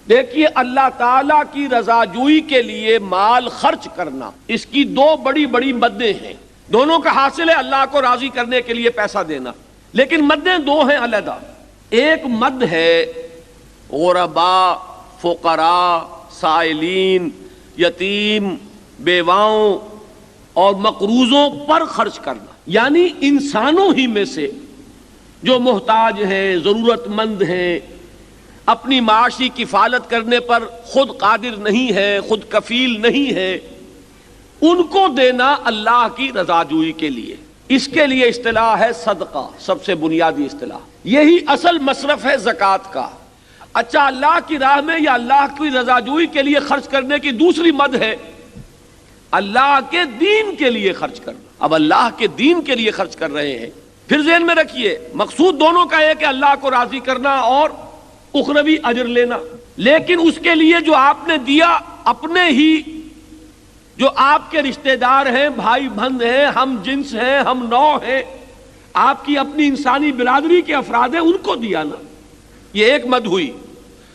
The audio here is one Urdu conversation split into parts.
دیکھیے اللہ تعالیٰ کی رضا جوئی کے لیے مال خرچ کرنا، اس کی دو بڑی بڑی مدیں ہیں، دونوں کا حاصل ہے اللہ کو راضی کرنے کے لیے پیسہ دینا، لیکن مدیں دو ہیں علیحدہ۔ ایک مد ہے غرباء، فقراء، سائلین، یتیم، بیواؤں اور مقروضوں پر خرچ کرنا، یعنی انسانوں ہی میں سے جو محتاج ہیں، ضرورت مند ہیں، اپنی معاشی کفالت کرنے پر خود قادر نہیں ہے، خود کفیل نہیں ہے، ان کو دینا اللہ کی رضا جوئی کے لیے۔ اس کے لیے اصطلاح ہے صدقہ، سب سے بنیادی اصطلاح، یہی اصل مصرف ہے زکوٰۃ کا۔ اچھا، اللہ کی راہ میں یا اللہ کی رضا جوئی کے لیے خرچ کرنے کی دوسری مد ہے اللہ کے دین کے لیے خرچ کرنا۔ اب اللہ کے دین کے لیے خرچ کر رہے ہیں، پھر ذہن میں رکھیے مقصود دونوں کا ہے کہ اللہ کو راضی کرنا اور اخروی اجر لینا، لیکن اس کے لیے جو آپ نے دیا اپنے ہی جو آپ کے رشتہ دار ہیں، بھائی بہن ہیں، ہم جنس ہیں، ہم نوع ہیں، آپ کی اپنی انسانی برادری کے افراد ہیں، ان کو دیا نا، یہ ایک مد ہوئی۔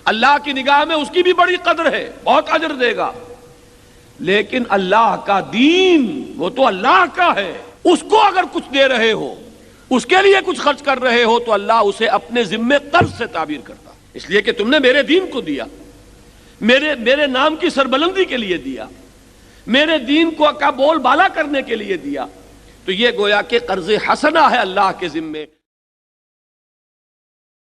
اللہ کی نگاہ میں اس کی بھی بڑی قدر ہے، بہت اجر دے گا، لیکن اللہ کا دین وہ تو اللہ کا ہے، اس کو اگر کچھ دے رہے ہو، اس کے لیے کچھ خرچ کر رہے ہو تو اللہ اسے اپنے ذمے قرض سے تعبیر کرتا، اس لیے کہ تم نے میرے دین کو دیا، میرے نام کی سربلندی کے لیے دیا، میرے دین کو کا بول بالا کرنے کے لیے دیا، تو یہ گویا کہ قرض حسنہ ہے اللہ کے ذمے۔